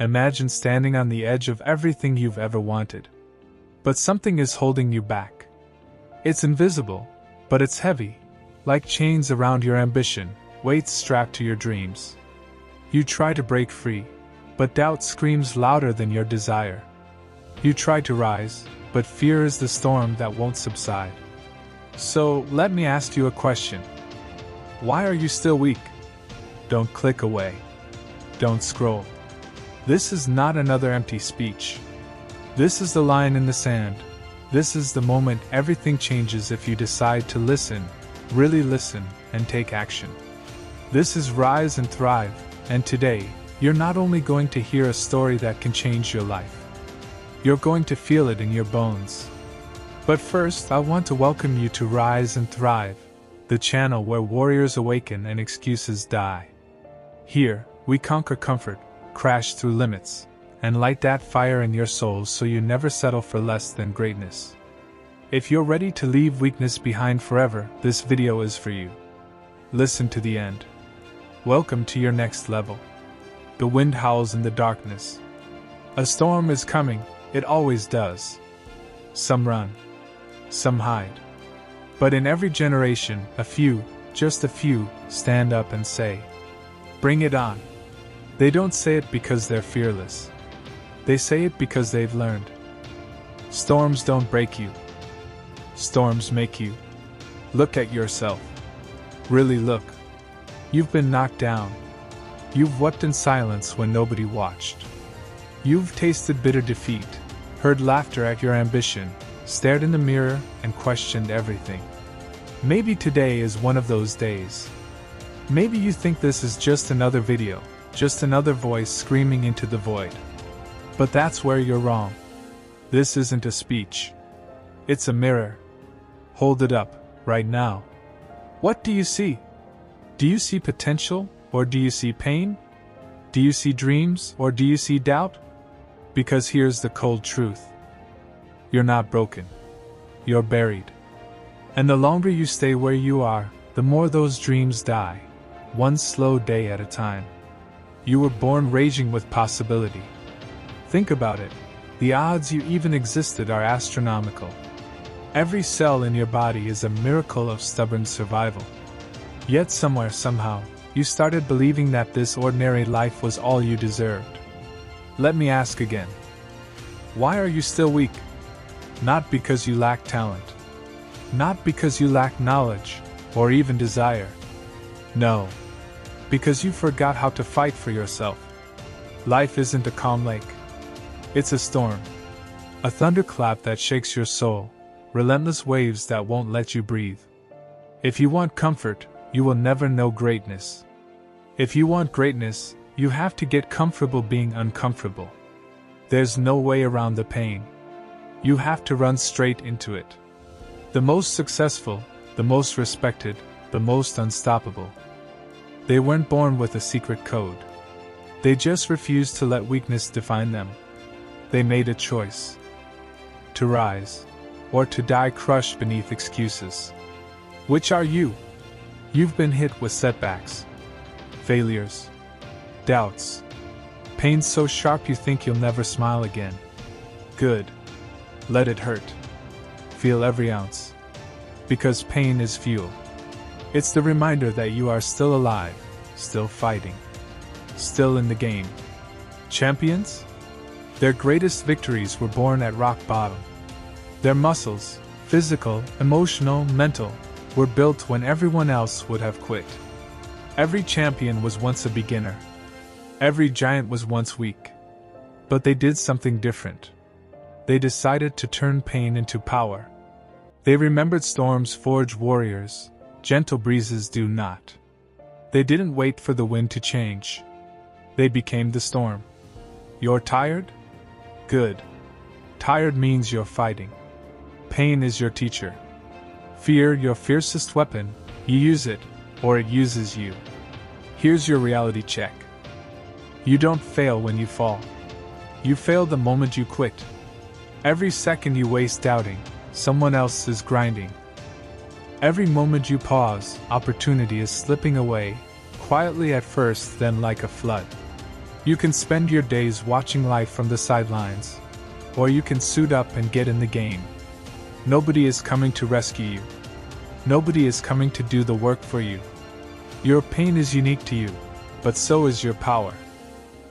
Imagine standing on the edge of everything you've ever wanted. But something is holding you back. It's invisible, but it's heavy, like chains around your ambition, weights strapped to your dreams. You try to break free, but doubt screams louder than your desire. You try to rise, but fear is the storm that won't subside. So, let me ask you a question. Why are you still weak? Don't click away. Don't scroll. This is not another empty speech. This is the line in the sand. This is the moment everything changes if you decide to listen, really listen, and take action. This is Rise and Thrive, and today, you're not only going to hear a story that can change your life. You're going to feel it in your bones. But first, I want to welcome you to Rise and Thrive, the channel where warriors awaken and excuses die. Here, we conquer comfort, crash through limits, and light that fire in your soul so you never settle for less than greatness. If you're ready to leave weakness behind forever, this video is for you. Listen to the end. Welcome to your next level. The wind howls in the darkness. A storm is coming, it always does. Some run, some hide. But in every generation, a few, just a few, stand up and say, "Bring it on." They don't say it because they're fearless. They say it because they've learned. Storms don't break you. Storms make you. Look at yourself. Really look. You've been knocked down. You've wept in silence when nobody watched. You've tasted bitter defeat, heard laughter at your ambition, stared in the mirror, and questioned everything. Maybe today is one of those days. Maybe you think this is just another video, just another voice screaming into the void. But that's where you're wrong. This isn't a speech. It's a mirror. Hold it up, right now. What do you see? Do you see potential, or do you see pain? Do you see dreams, or do you see doubt? Because here's the cold truth. You're not broken. You're buried. And the longer you stay where you are, the more those dreams die, one slow day at a time. You were born raging with possibility. Think about it. The odds you even existed are astronomical. Every cell in your body is a miracle of stubborn survival. Yet somewhere, somehow, you started believing that this ordinary life was all you deserved. Let me ask again. Why are you still weak? Not because you lack talent. Not because you lack knowledge, or even desire. No. Because you forgot how to fight for yourself. Life isn't a calm lake. It's a storm. A thunderclap that shakes your soul. Relentless waves that won't let you breathe. If you want comfort, you will never know greatness. If you want greatness, you have to get comfortable being uncomfortable. There's no way around the pain. You have to run straight into it. The most successful, the most respected, the most unstoppable. They weren't born with a secret code. They just refused to let weakness define them. They made a choice. To rise, or to die crushed beneath excuses. Which are you? You've been hit with setbacks, failures, doubts, pain so sharp you think you'll never smile again. Good. Let it hurt. Feel every ounce. Because pain is fuel. It's the reminder that you are still alive, still fighting, still in the game. Champions? Their greatest victories were born at rock bottom. Their muscles, physical, emotional, mental, were built when everyone else would have quit. Every champion was once a beginner. Every giant was once weak. But they did something different. They decided to turn pain into power. They remembered storms forge warriors, gentle breezes do not. They didn't wait for the wind to change. They became the storm. You're tired? Good. Tired means you're fighting. Pain is your teacher. Fear, your fiercest weapon, you use it, or it uses you. Here's your reality check. You don't fail when you fall. You fail the moment you quit. Every second you waste doubting, someone else is grinding. Every moment you pause, opportunity is slipping away, quietly at first, then like a flood. You can spend your days watching life from the sidelines, or you can suit up and get in the game. Nobody is coming to rescue you. Nobody is coming to do the work for you. Your pain is unique to you, but so is your power.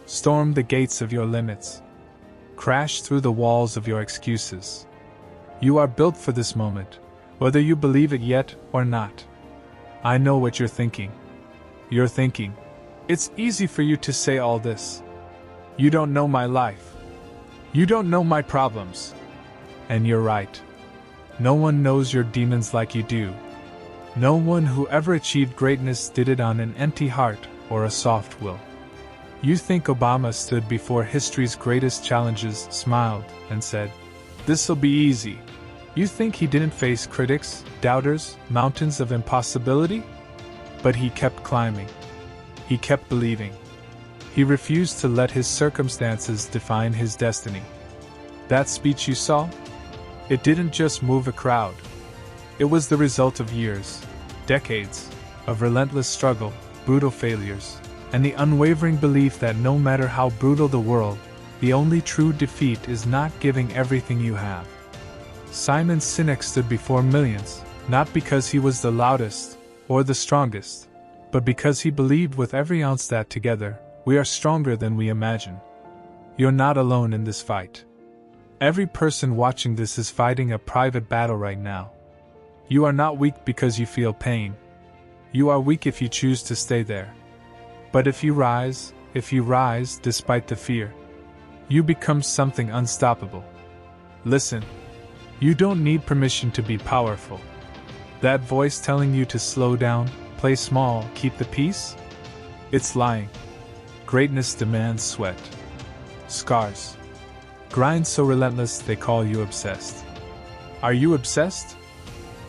Storm the gates of your limits. Crash through the walls of your excuses. You are built for this moment, whether you believe it yet or not. I know what you're thinking. You're thinking, it's easy for you to say all this. You don't know my life. You don't know my problems. And you're right. No one knows your demons like you do. No one who ever achieved greatness did it on an empty heart or a soft will. You think Obama stood before history's greatest challenges, smiled, and said, "This'll be easy." You think he didn't face critics, doubters, mountains of impossibility? But he kept climbing. He kept believing. He refused to let his circumstances define his destiny. That speech you saw? It didn't just move a crowd. It was the result of years, decades, of relentless struggle, brutal failures, and the unwavering belief that no matter how brutal the world, the only true defeat is not giving everything you have. Simon Sinek stood before millions, not because he was the loudest or the strongest, but because he believed with every ounce that together, we are stronger than we imagine. You're not alone in this fight. Every person watching this is fighting a private battle right now. You are not weak because you feel pain. You are weak if you choose to stay there. But if you rise despite the fear, you become something unstoppable. Listen, you don't need permission to be powerful. That voice telling you to slow down, play small, keep the peace? It's lying. Greatness demands sweat, scars, grind so relentless they call you obsessed. Are you obsessed?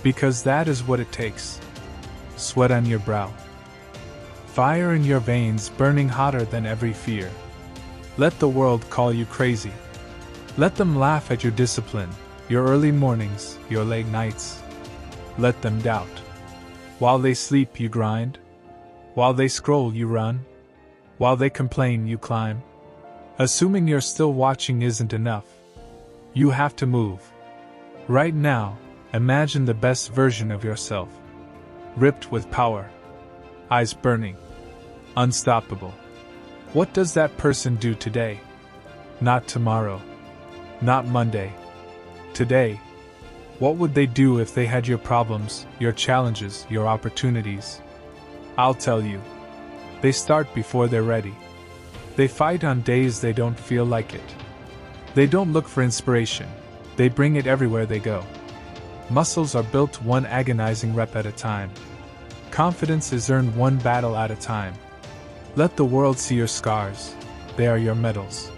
Because that is what it takes. Sweat on your brow. Fire in your veins burning hotter than every fear. Let the world call you crazy. Let them laugh at your discipline, your early mornings, your late nights. Let them doubt. While they sleep, you grind. While they scroll, you run. While they complain, you climb. Assuming you're still watching isn't enough. You have to move. Right now, imagine the best version of yourself. Ripped with power. Eyes burning. Unstoppable. What does that person do today? Not tomorrow. Not Monday. Today. What would they do if they had your problems, your challenges, your opportunities? I'll tell you. They start before they're ready. They fight on days they don't feel like it. They don't look for inspiration. They bring it everywhere they go. Muscles are built one agonizing rep at a time. Confidence is earned one battle at a time. Let the world see your scars. They are your medals.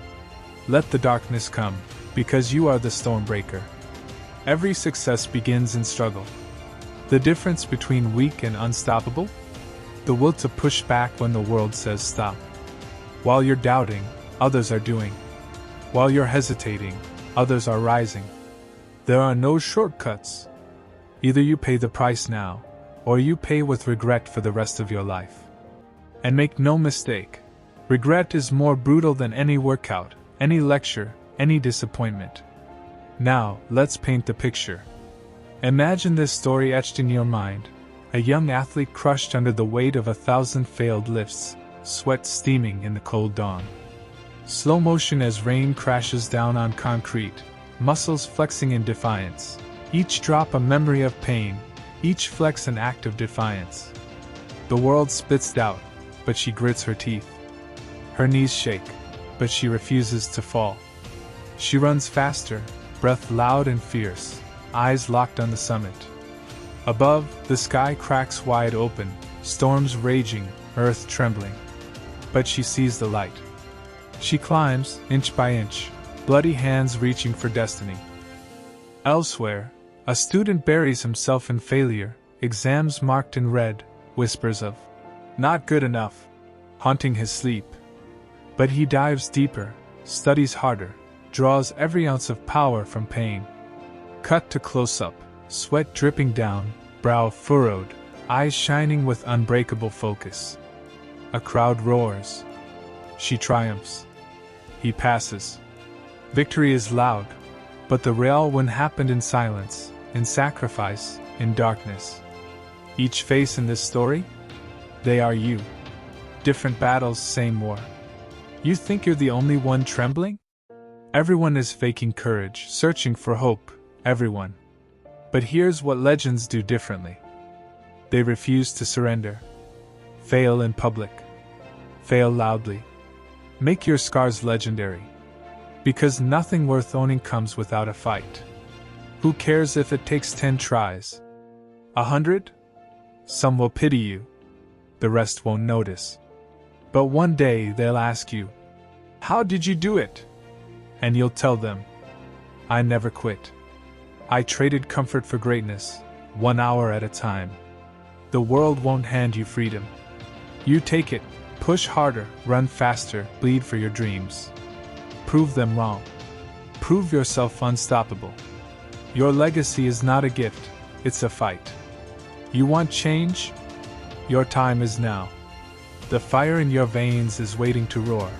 Let the darkness come, because you are the storm breaker. Every success begins in struggle. The difference between weak and unstoppable? The will to push back when the world says stop. While you're doubting, others are doing. While you're hesitating, others are rising. There are no shortcuts. Either you pay the price now, or you pay with regret for the rest of your life. And make no mistake, regret is more brutal than any workout, any lecture, any disappointment. Now, let's paint the picture. Imagine this story etched in your mind. A young athlete crushed under the weight of 1,000 failed lifts, sweat steaming in the cold dawn. Slow motion as rain crashes down on concrete, muscles flexing in defiance. Each drop a memory of pain, each flex an act of defiance. The world spits doubt, but she grits her teeth. Her knees shake, but she refuses to fall. She runs faster, breath loud and fierce, eyes locked on the summit. Above, the sky cracks wide open, storms raging, earth trembling. But she sees the light. She climbs, inch by inch, bloody hands reaching for destiny. Elsewhere, a student buries himself in failure, exams marked in red, whispers of, "Not good enough," haunting his sleep. But he dives deeper, studies harder, draws every ounce of power from pain. Cut to close-up, sweat dripping down, brow furrowed, eyes shining with unbreakable focus. A crowd roars. She triumphs. He passes. Victory is loud, but the real win happened in silence, in sacrifice, in darkness. Each face in this story? They are you. Different battles, same war. You think you're the only one trembling? Everyone is faking courage, searching for hope, everyone. But here's what legends do differently. They refuse to surrender. Fail in public. Fail loudly. Make your scars legendary. Because nothing worth owning comes without a fight. Who cares if it takes 10 tries? 100? Some will pity you. The rest won't notice. But one day they'll ask you, "How did you do it?" And you'll tell them, "I never quit. I traded comfort for greatness, 1 hour at a time." The world won't hand you freedom. You take it, push harder, run faster, bleed for your dreams. Prove them wrong. Prove yourself unstoppable. Your legacy is not a gift, it's a fight. You want change? Your time is now. The fire in your veins is waiting to roar.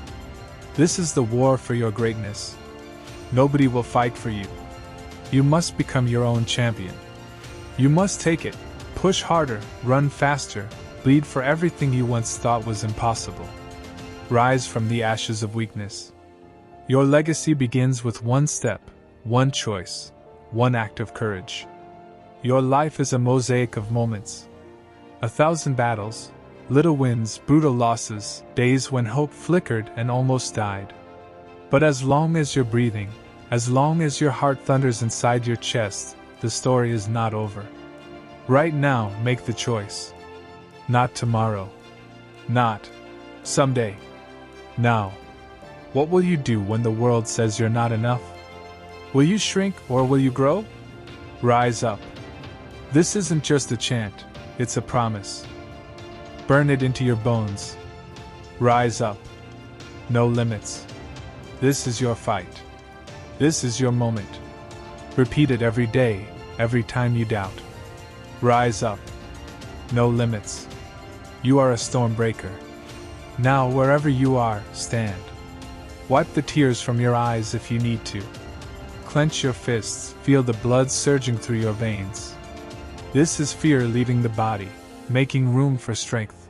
This is the war for your greatness. Nobody will fight for you. You must become your own champion. You must take it, push harder, run faster, bleed for everything you once thought was impossible. Rise from the ashes of weakness. Your legacy begins with one step, one choice, one act of courage. Your life is a mosaic of moments. 1,000 battles, little wins, brutal losses, days when hope flickered and almost died. But as long as you're breathing, as long as your heart thunders inside your chest, the story is not over. Right now, make the choice. Not tomorrow. Not someday. Now. What will you do when the world says you're not enough? Will you shrink or will you grow? Rise up. This isn't just a chant, it's a promise. Burn it into your bones. Rise up. No limits. This is your fight. This is your moment. Repeat it every day, every time you doubt. Rise up. No limits. You are a storm breaker. Now, wherever you are, stand. Wipe the tears from your eyes if you need to. Clench your fists, feel the blood surging through your veins. This is fear leaving the body, making room for strength.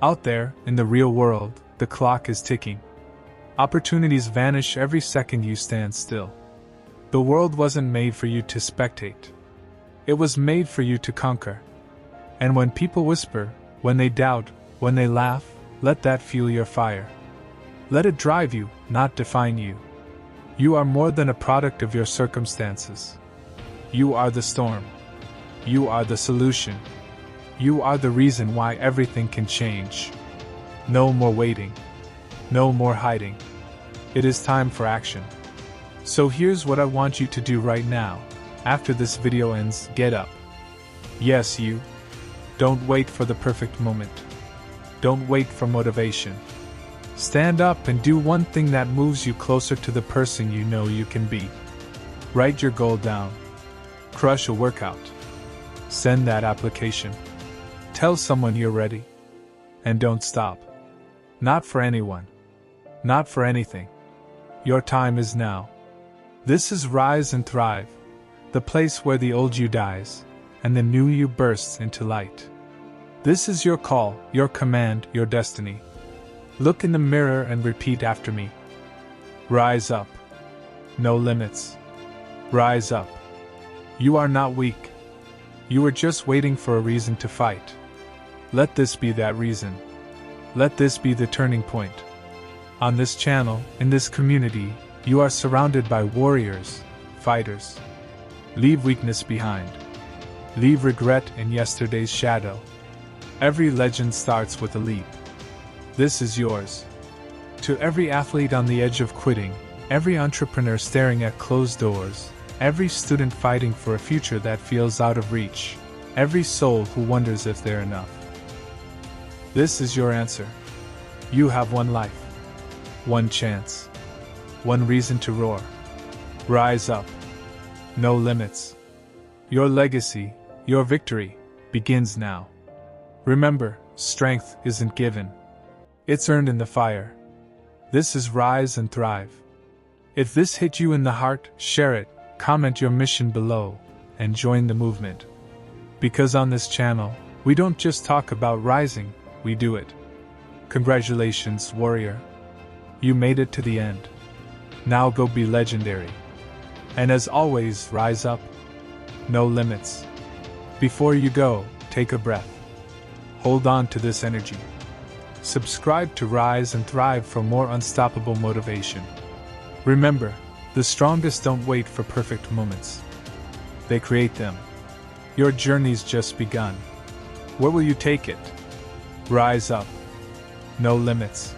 Out there, in the real world, the clock is ticking. Opportunities vanish every second you stand still. The world wasn't made for you to spectate. It was made for you to conquer. And when people whisper, when they doubt, when they laugh, let that fuel your fire. Let it drive you, not define you. You are more than a product of your circumstances. You are the storm. You are the solution. You are the reason why everything can change. No more waiting. No more hiding. It is time for action. So here's what I want you to do right now. After this video ends, get up. Yes, you. Don't wait for the perfect moment. Don't wait for motivation. Stand up and do one thing that moves you closer to the person you know you can be. Write your goal down. Crush a workout. Send that application. Tell someone you're ready. And don't stop. Not for anyone. Not for anything. Your time is now. This is Rise and Thrive, the place where the old you dies, and the new you bursts into light. This is your call, your command, your destiny. Look in the mirror and repeat after me. Rise up. No limits. Rise up. You are not weak. You are just waiting for a reason to fight. Let this be that reason. Let this be the turning point. On this channel, in this community, you are surrounded by warriors, fighters. Leave weakness behind. Leave regret in yesterday's shadow. Every legend starts with a leap. This is yours. To every athlete on the edge of quitting, every entrepreneur staring at closed doors, every student fighting for a future that feels out of reach, every soul who wonders if they're enough. This is your answer. You have one life, one chance, one reason to roar. Rise up. No limits. Your legacy, your victory, begins now. Remember, strength isn't given. It's earned in the fire. This is Rise and Thrive. If this hit you in the heart, share it, comment your mission below, and join the movement. Because on this channel, we don't just talk about rising, we do it. Congratulations, warrior. You made it to the end. Now go be legendary. And as always, rise up. No limits. Before you go, take a breath. Hold on to this energy. Subscribe to Rise and Thrive for more unstoppable motivation. Remember, the strongest don't wait for perfect moments. They create them. Your journey's just begun. Where will you take it? Rise up. No limits.